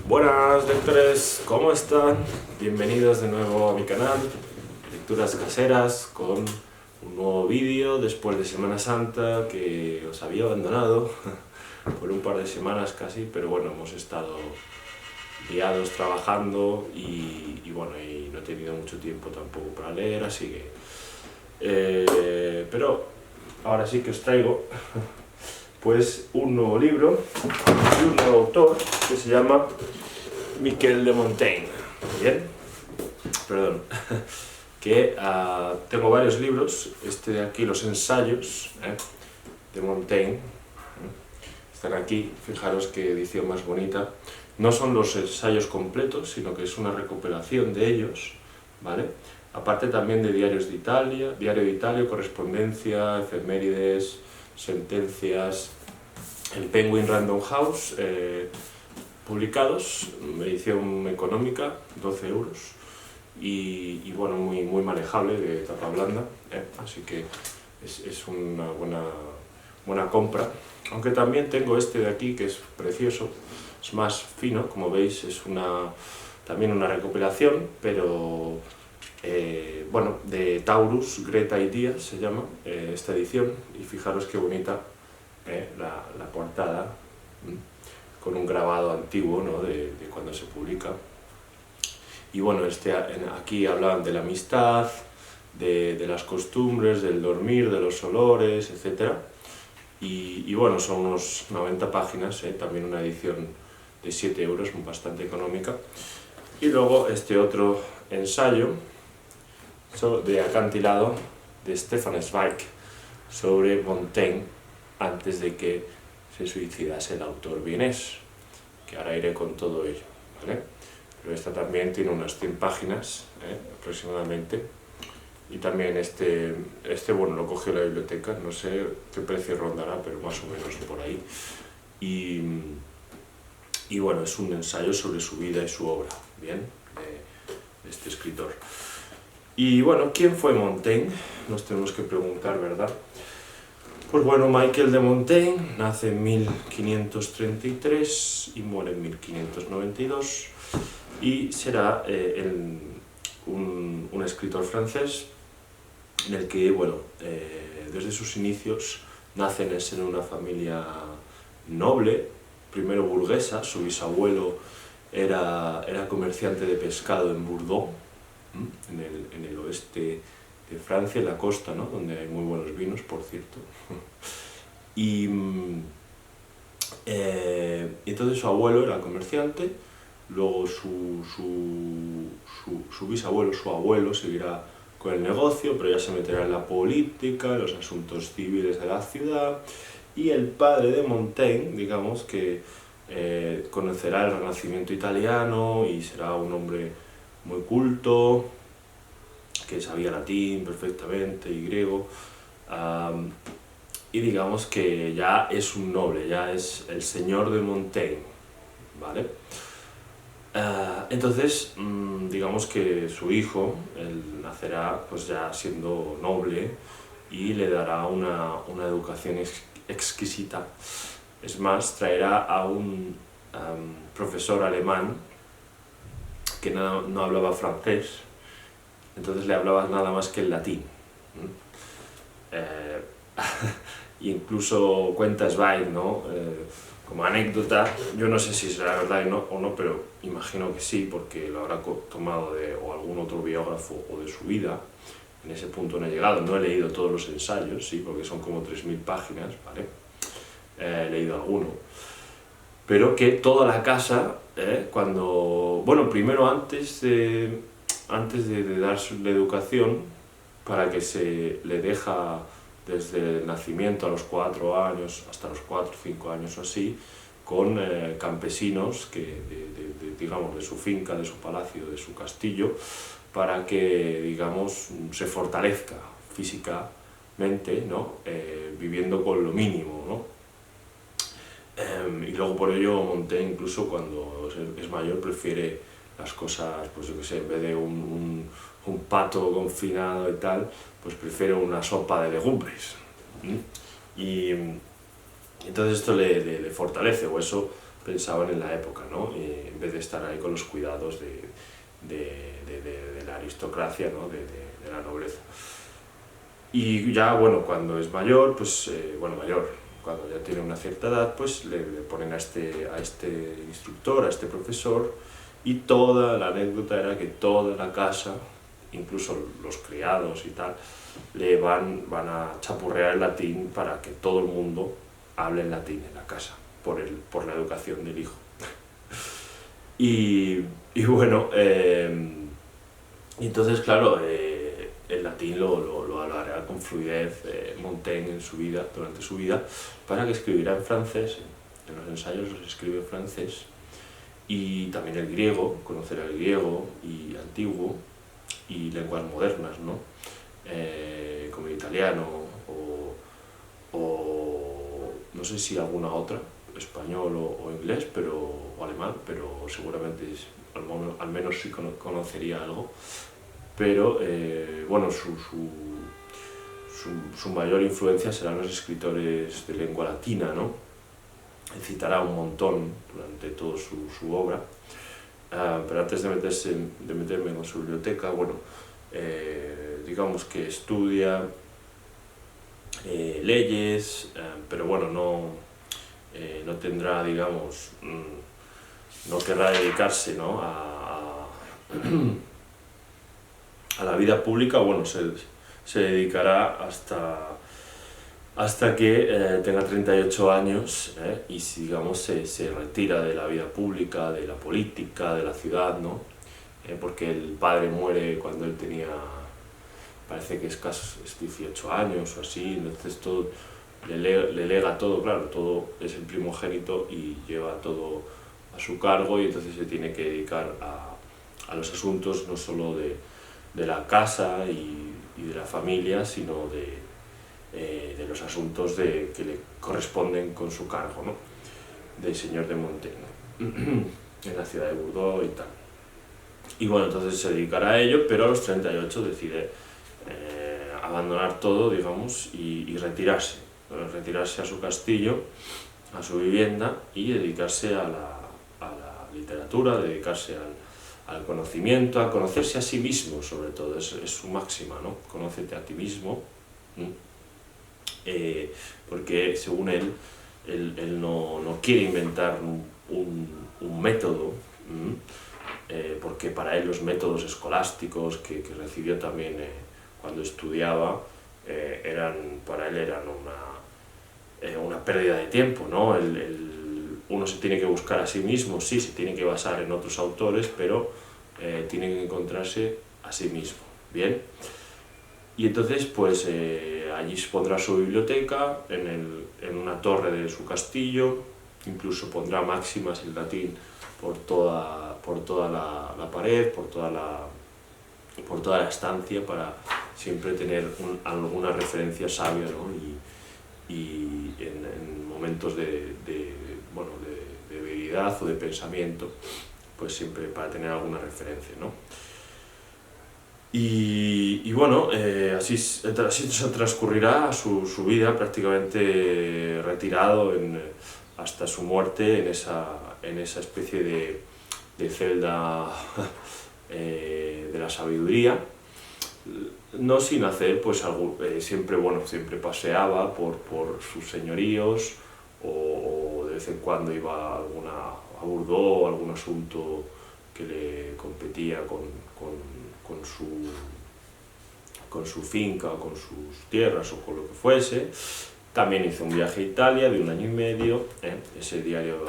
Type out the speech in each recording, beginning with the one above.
Buenas lectores, ¿cómo están? Bienvenidos de nuevo a mi canal, Lecturas Caseras, con un nuevo vídeo después de Semana Santa que os había abandonado por un par de semanas casi, pero bueno, hemos estado liados trabajando y bueno, y no he tenido mucho tiempo tampoco para leer, así que... pero ahora sí que os traigo pues un nuevo libro y un nuevo autor que se llama Miquel de Montaigne. Bien, perdón, que tengo varios libros, este de aquí, los ensayos de Montaigne, están aquí, fijaros qué edición más bonita. No son los ensayos completos, sino que es una recuperación de ellos, ¿vale? Aparte también de diario de Italia, correspondencia, efemérides, sentencias, en Penguin Random House, publicados, edición económica, 12 euros, y bueno, muy manejable, de tapa blanda, así que es una buena compra. Aunque también tengo este de aquí, que es precioso, es más fino, como veis, es también una recopilación, pero bueno, de Taurus, Greta y Díaz se llama esta edición, y fijaros qué bonita la portada, con un grabado antiguo, ¿no? de cuando se publica. Y bueno, aquí hablan de la amistad, de las costumbres, del dormir, de los olores, etc. Y bueno, son unos 90 páginas, también una edición de 7 euros, bastante económica. Y luego este otro ensayo de acantilado de Stefan Zweig sobre Montaigne antes de que se suicidase el autor vienés, que ahora iré con todo ello, ¿vale? Pero esta también tiene unas 100 páginas aproximadamente, y también este bueno, lo cogí en la biblioteca, no sé qué precio rondará, pero más o menos por ahí, y bueno, es un ensayo sobre su vida y su obra, bien, de este escritor. Y bueno, ¿quién fue Montaigne? Nos tenemos que preguntar, ¿verdad? Pues bueno, Miquel de Montaigne nace en 1533 y muere en 1592, y será un escritor francés en el que, bueno, desde sus inicios nace en el seno de una familia noble, primero burguesa. Su bisabuelo era comerciante de pescado en Bordeaux, en el oeste de Francia, en la costa, ¿no? Donde hay muy buenos vinos, por cierto. Y entonces su abuelo era comerciante, luego su bisabuelo, su abuelo, seguirá con el negocio, pero ya se meterá en la política, en los asuntos civiles de la ciudad, y el padre de Montaigne, digamos que conocerá el Renacimiento italiano y será un hombre muy culto, que sabía latín perfectamente y griego, y digamos que ya es un noble, ya es el señor de Montaigne, ¿vale? Entonces, digamos que su hijo, él nacerá pues ya siendo noble, y le dará una educación exquisita. Es más, traerá a un profesor alemán que no hablaba francés, entonces le hablaba nada más que el latín. Incluso cuenta Zweig, ¿no? Como anécdota, yo no sé si será verdad o no, pero imagino que sí, porque lo habrá tomado de o algún otro biógrafo o de su vida. En ese punto no he llegado, no he leído todos los ensayos, sí, porque son como 3000 páginas, ¿vale? He leído alguno. Pero que toda la casa, cuando... Bueno, primero antes de darse la educación, para que se le deja desde el nacimiento a los 4 años, hasta los 4 o 5 años o así, con campesinos digamos, de su finca, de su palacio, de su castillo, para que, digamos, se fortalezca físicamente, ¿no? Viviendo con lo mínimo, ¿no? Y luego por ello Montaigne, incluso cuando es mayor, prefiere las cosas, pues yo qué sé, en vez de un pato confinado y tal, pues prefiere una sopa de legumbres. Y entonces esto le fortalece, o eso pensaban en la época, ¿no? En vez de estar ahí con los cuidados de la aristocracia, ¿no? de la nobleza. Y ya, bueno, cuando es mayor, pues, cuando ya tiene una cierta edad, pues le ponen a este instructor, a este profesor, y toda la anécdota era que toda la casa, incluso los criados y tal, le van a chapurrear el latín para que todo el mundo hable en latín en la casa, por la educación del hijo. Y bueno, entonces, claro, el latín lo hablará con fluidez Montaigne durante su vida, para que escribiera en francés. En los ensayos los escribe en francés, y también el griego, conocerá el griego y antiguo, y lenguas modernas, ¿no? Como el italiano o no sé si alguna otra, español o inglés, o alemán, pero seguramente al menos sí conocería algo. Pero bueno, su mayor influencia serán los escritores de lengua latina, ¿no? Él citará un montón durante toda su obra, pero antes de meterme en su biblioteca, bueno, digamos que estudia leyes, pero bueno, no tendrá, digamos, no querrá dedicarse, ¿no? a la vida pública. Bueno, se dedicará hasta que tenga 38 años, y digamos se retira de la vida pública, de la política, de la ciudad, ¿no? Porque el padre muere cuando él tenía, parece que es 18 años o así, entonces todo le lega todo, claro, todo es el primogénito y lleva todo a su cargo, y entonces se tiene que dedicar a los asuntos no solo de la casa y de la familia, sino de los asuntos que le corresponden con su cargo, ¿no? De señor de Montaigne, en la ciudad de Bordeaux y tal. Y bueno, entonces se dedicará a ello, pero a los 38 decide abandonar todo, digamos, y retirarse a su castillo, a su vivienda, y dedicarse a la literatura, dedicarse al conocimiento, a conocerse a sí mismo, sobre todo, es su máxima, ¿no? Conócete a ti mismo, porque según él no quiere inventar un método, porque para él los métodos escolásticos que recibió también cuando estudiaba, para él eran una pérdida de tiempo, ¿no? Uno se tiene que buscar a sí mismo, sí, se tiene que basar en otros autores, pero tiene que encontrarse a sí mismo, ¿bien? Y entonces, pues, allí se pondrá su biblioteca, en una torre de su castillo, incluso pondrá máximas en latín por toda la pared, por toda la estancia, para siempre tener alguna referencia sabia, ¿no? Y en momentos de debilidad o de pensamiento, pues siempre para tener alguna referencia, ¿no? Y bueno, así transcurrirá su vida, prácticamente retirado hasta su muerte en esa especie de celda de la sabiduría, no sin hacer, pues, siempre paseaba por sus señoríos, o de vez en cuando iba a Bordeaux, algún asunto que le competía con su finca, o con sus tierras, o con lo que fuese. También hizo un viaje a Italia de 1 año y medio, ese diario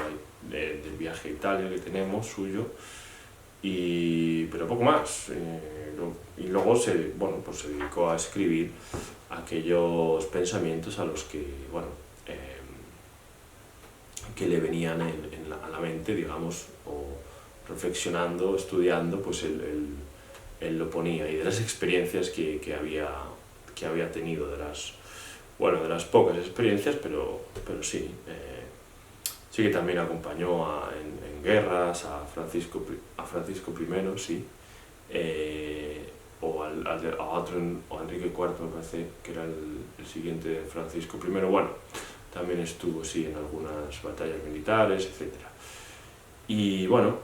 del viaje a Italia que tenemos, suyo, pero poco más. Y luego se dedicó a escribir aquellos pensamientos a los que le venían a la mente, digamos, o reflexionando, estudiando, pues él lo ponía, y de las experiencias que había tenido, de las pocas experiencias, pero sí, sí que también acompañó en guerras a Francisco I, sí, o a Enrique IV, me parece que era el siguiente de Francisco I. Bueno, también estuvo, sí, en algunas batallas militares, etc. Y bueno,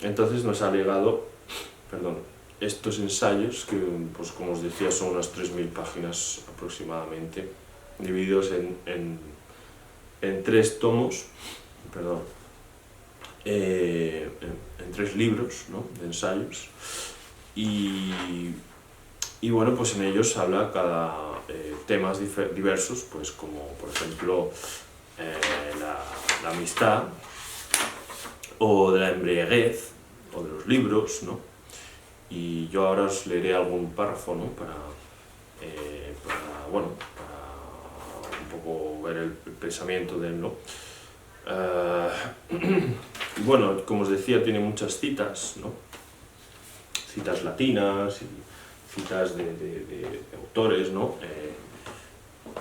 entonces nos ha legado, estos ensayos que, pues como os decía, son unas 3000 páginas aproximadamente, divididos en 3 tomos, en 3 libros, ¿no?, de ensayos, y bueno, pues en ellos habla cada temas diversos, pues como por ejemplo la amistad, o de la embriaguez, o de los libros, ¿no? Y yo ahora os leeré algún párrafo, ¿no?, para un poco ver el pensamiento de él, ¿no? Bueno, como os decía, tiene muchas citas, ¿no?, citas latinas y citas de autores, ¿no?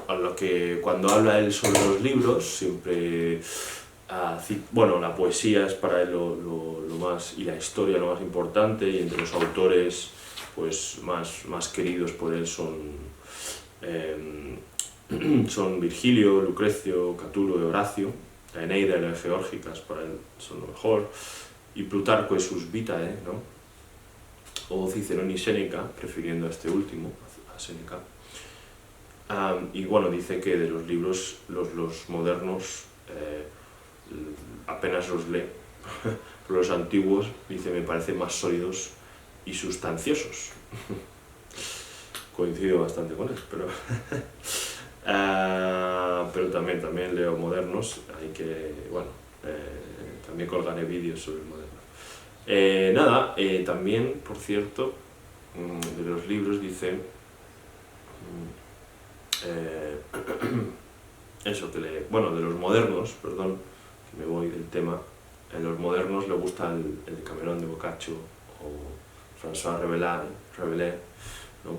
A lo que cuando habla él sobre los libros, siempre, bueno, la poesía es para él lo más, y la historia lo más importante, y entre los autores pues más queridos por él son Virgilio, Lucrecio, Catulo y Horacio. La Eneida y las Geórgicas para él son lo mejor, y Plutarco y sus Vitae, ¿no?, o Cicerón y Séneca, prefiriendo a este último, a Séneca. Y bueno, dice que de los libros, los modernos apenas los lee, pero los antiguos, dice, me parecen más sólidos y sustanciosos. Coincido bastante con él, pero también leo modernos, hay que, bueno, también colgaré vídeos sobre modernos. También, por cierto, de los libros dice eso, de los modernos, perdón, que me voy del tema, en los modernos le gusta el Decamerón de Boccaccio o François Rabelais, ¿no?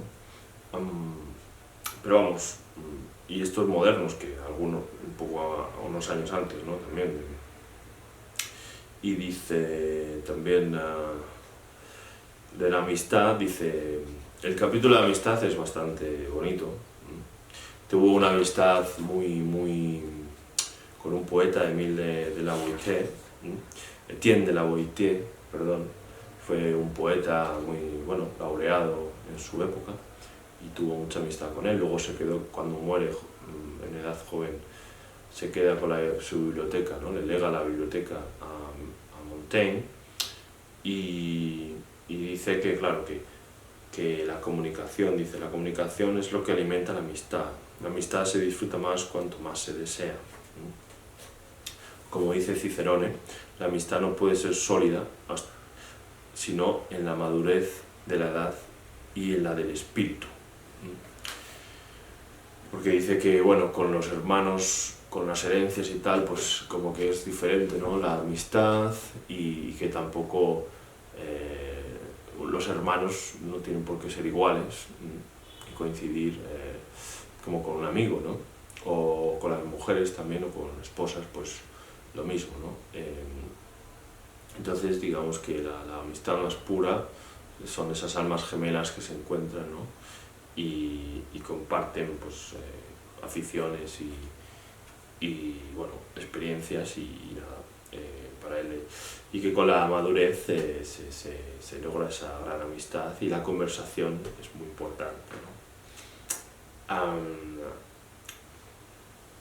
Pero vamos, y estos modernos, que algunos un poco unos años antes, ¿no?, también. Y dice también de la amistad, dice, el capítulo de la amistad es bastante bonito. Tuvo una amistad muy con un poeta, Émile de la Boétie, Etienne de la Boétie, perdón. Fue un poeta muy, laureado en su época, y tuvo mucha amistad con él. Luego se quedó, cuando muere en edad joven, se queda con su biblioteca, ¿no?, le lega la biblioteca a Montaigne, y dice que, claro, que la comunicación es lo que alimenta la amistad. La amistad se disfruta más cuanto más se desea. Como dice Cicerone, la amistad no puede ser sólida sino en la madurez de la edad y en la del espíritu. Porque dice que, bueno, con los hermanos, con las herencias y tal, pues como que es diferente, ¿no?, la amistad, y que tampoco los hermanos no tienen por qué ser iguales y coincidir como con un amigo, ¿no? O con las mujeres también, o con esposas, pues lo mismo, ¿no? Entonces, digamos que la amistad más pura son esas almas gemelas que se encuentran, ¿no?, y comparten, pues, aficiones y bueno, experiencias, y nada, para él, y que con la madurez se logra esa gran amistad, y la conversación es muy importante, ¿no?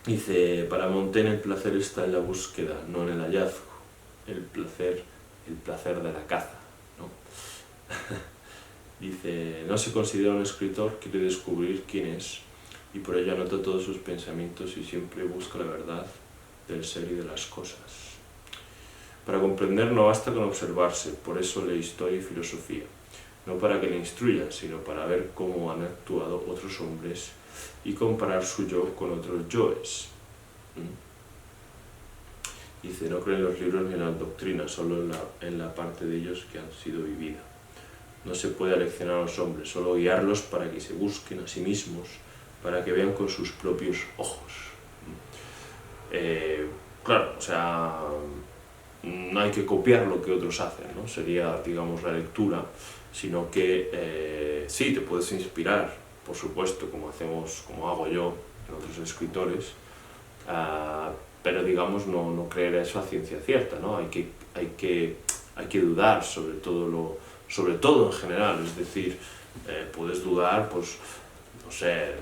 Dice, para Montaigne el placer está en la búsqueda, no en el hallazgo. El placer de la caza, ¿no? Dice, no se considera un escritor, quiere descubrir quién es, y por ello anota todos sus pensamientos y siempre busca la verdad del ser y de las cosas. Para comprender no basta con observarse, por eso lee historia y filosofía, no para que le instruya, sino para ver cómo han actuado otros hombres y comparar su yo con otros yoes. Dice, no creen los libros ni en las doctrinas, solo en la parte de ellos que han sido vivida. No se puede aleccionar a los hombres, solo guiarlos para que se busquen a sí mismos, para que vean con sus propios ojos. Claro, o sea, no hay que copiar lo que otros hacen, ¿no? Sería, digamos, la lectura, sino que sí, te puedes inspirar, por supuesto, como hago yo en otros escritores, pero digamos no creer eso a ciencia cierta, ¿no? Hay que dudar sobre todo en general, es decir, puedes dudar, pues, no sé,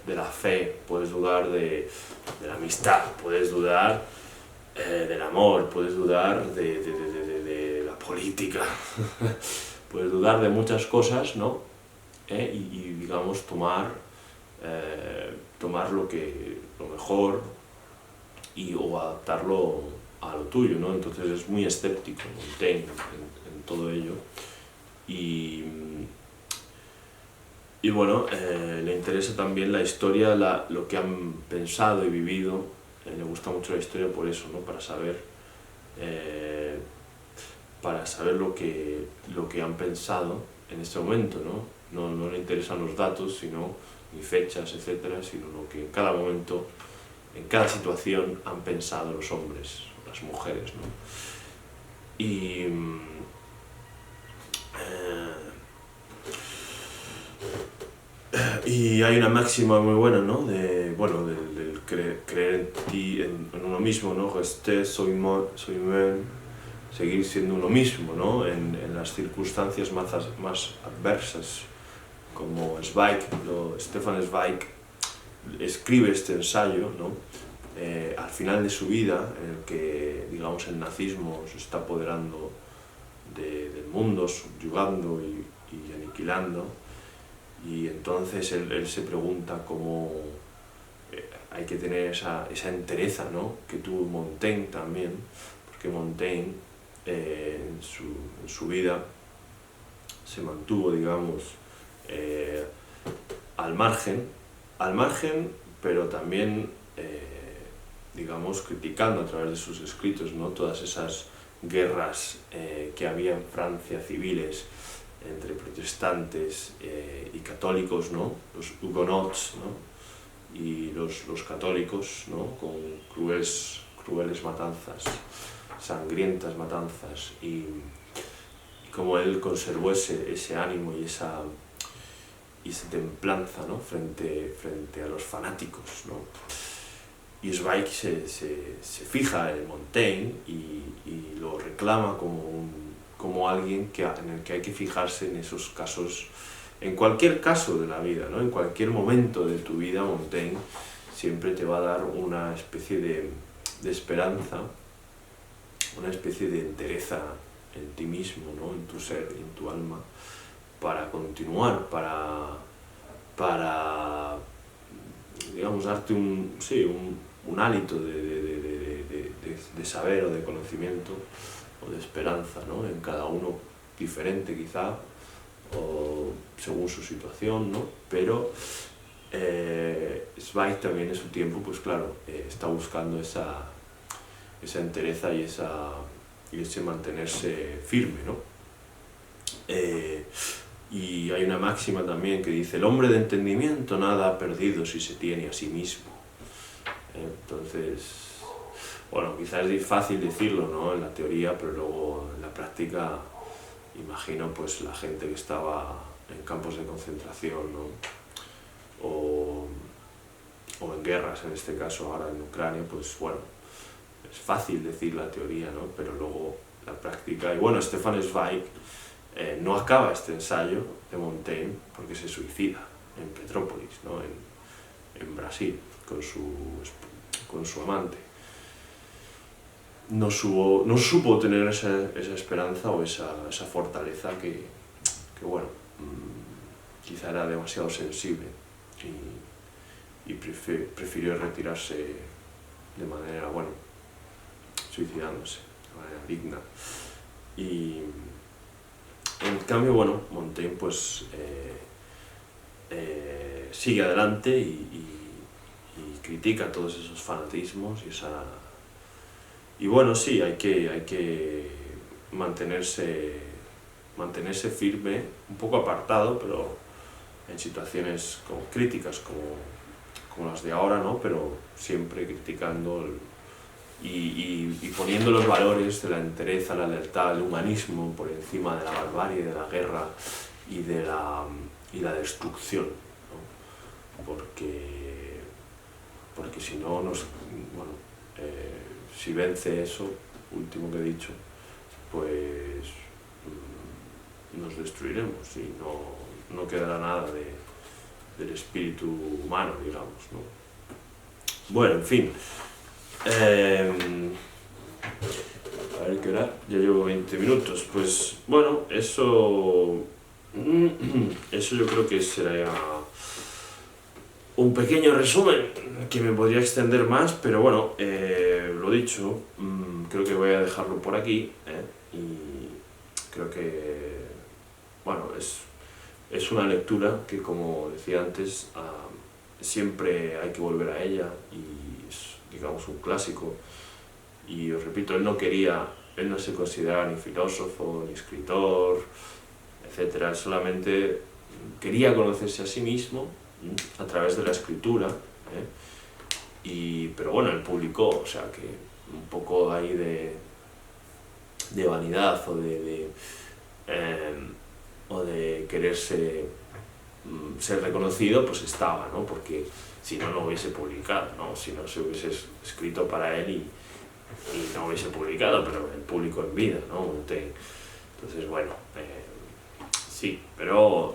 de la fe, puedes dudar de la amistad, puedes dudar del amor, puedes dudar de la política, puedes dudar de muchas cosas, ¿no? Y digamos tomar lo mejor o adaptarlo a lo tuyo, ¿no? Entonces es muy escéptico Montaigne en todo ello y bueno, le interesa también la historia, lo que han pensado y vivido, le gusta mucho la historia por eso, ¿no? Para saber lo que han pensado en este momento, ¿no? No le interesan los datos, ni fechas, etcétera, sino lo que en cada momento, en cada situación han pensado los hombres, las mujeres, ¿no? Y hay una máxima muy buena, ¿no? Del creer en uno mismo, ¿no? Soy seguir siendo uno mismo, ¿no? En las circunstancias más adversas, como Stefan Zweig escribe este ensayo, ¿no? Al final de su vida, en el que, digamos, el nazismo se está apoderando del mundo, subyugando y aniquilando, y entonces él se pregunta cómo hay que tener esa entereza, ¿no? Que tuvo Montaigne también, porque Montaigne en su vida se mantuvo, digamos, al margen, pero también, digamos, criticando a través de sus escritos, ¿no? Todas esas guerras que había en Francia, civiles, entre protestantes y católicos, ¿no? Los hugonots, ¿no? Y los católicos, ¿no? Con crueles matanzas, sangrientas matanzas, y como él conservó ese ánimo y esa templanza, ¿no? frente a los fanáticos, ¿no? Y Zweig se fija en Montaigne y lo reclama como alguien en el que hay que fijarse en esos casos, en cualquier caso de la vida, ¿no? En cualquier momento de tu vida, Montaigne siempre te va a dar una especie de esperanza, una especie de entereza en ti mismo, ¿no? En tu ser, en tu alma, para continuar, para digamos, darte un hálito de saber o de conocimiento o de esperanza, ¿no? En cada uno diferente quizá, o según su situación, ¿no? Pero Zweig también en su tiempo, pues claro, está buscando esa entereza y ese mantenerse firme, ¿no? Y hay una máxima también que dice: el hombre de entendimiento nada ha perdido si se tiene a sí mismo. Entonces, bueno, quizás es fácil decirlo, ¿no? En la teoría, pero luego en la práctica, imagino pues la gente que estaba en campos de concentración, ¿no? O en guerras, en este caso ahora en Ucrania, pues bueno, es fácil decir la teoría, ¿no? Pero luego la práctica. Y bueno, Stefan Zweig no acaba este ensayo de Montaigne porque se suicida en Petrópolis, ¿no? en Brasil, con su amante. No supo tener esa esperanza o esa fortaleza que bueno, quizá era demasiado sensible y prefirió retirarse de manera, bueno, suicidándose de manera digna. Y en cambio, bueno, Montaigne pues sigue adelante y critica todos esos fanatismos y bueno, sí, hay que mantenerse firme, un poco apartado, pero en situaciones críticas como las de ahora, ¿no? Pero siempre criticando y poniendo los valores de la entereza, la lealtad, el humanismo por encima de la barbarie, de la guerra y la destrucción, ¿no? Porque porque si no, si vence eso último que he dicho, pues nos destruiremos y no quedará nada del espíritu humano, digamos, ¿no? Bueno, en fin, a ver qué hora, ya llevo 20 minutos, pues bueno, eso yo creo que será un pequeño resumen, que me podría extender más, pero bueno, lo dicho, creo que voy a dejarlo por aquí, y creo que, bueno, es una lectura que, como decía antes, siempre hay que volver a ella, y es, digamos, un clásico. Y os repito, él no se consideraba ni filósofo, ni escritor, etcétera, él solamente quería conocerse a sí mismo a través de la escritura, pero bueno, él publicó, o sea que un poco ahí de vanidad o de quererse ser reconocido, pues estaba, ¿no? Porque si no, no hubiese publicado, ¿no? Si no se hubiese escrito para él y no hubiese publicado, pero el público en vida, ¿no? Entonces, bueno, sí,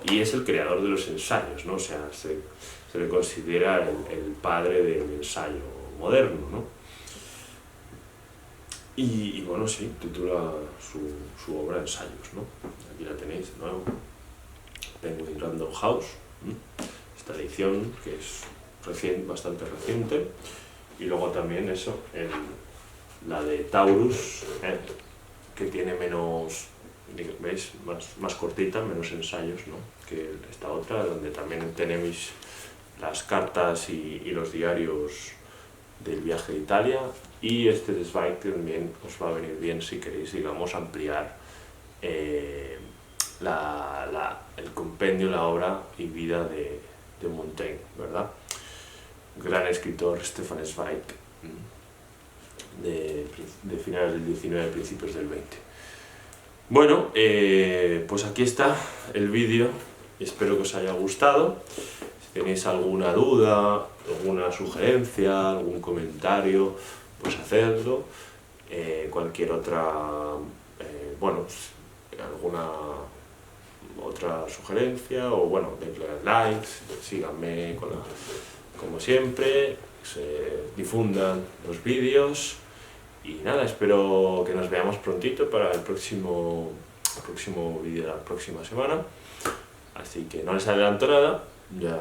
y es el creador de los ensayos, ¿no? O sea, se le considera el padre del ensayo moderno, ¿no? Y bueno, sí, titula su obra Ensayos, ¿no? Aquí la tenéis de nuevo, Penguin Random House, esta edición que es bastante reciente, y luego también eso, la de Taurus, que tiene menos, ¿veis? Más cortita, menos ensayos, ¿no? Que esta otra, donde también tenéis las cartas y los diarios del viaje de Italia, y este de Zweig también os va a venir bien si queréis, digamos, ampliar el compendio, la obra y vida de Montaigne, ¿verdad? Gran escritor Stefan Zweig, de finales del 19, principios del 20. Bueno, pues aquí está el vídeo, espero que os haya gustado. Si tenéis alguna duda, alguna sugerencia, algún comentario, pues hacedlo. Cualquier otra, alguna otra sugerencia, o bueno, denle likes, síganme como siempre, se difundan los vídeos, y nada, espero que nos veamos prontito para el próximo vídeo de la próxima semana. Así que no les adelanto nada, ya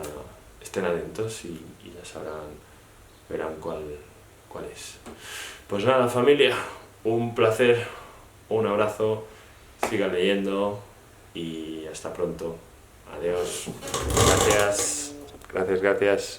estén atentos y ya verán cuál es. Pues nada, familia, un placer, un abrazo, sigan leyendo y hasta pronto. Adiós, gracias.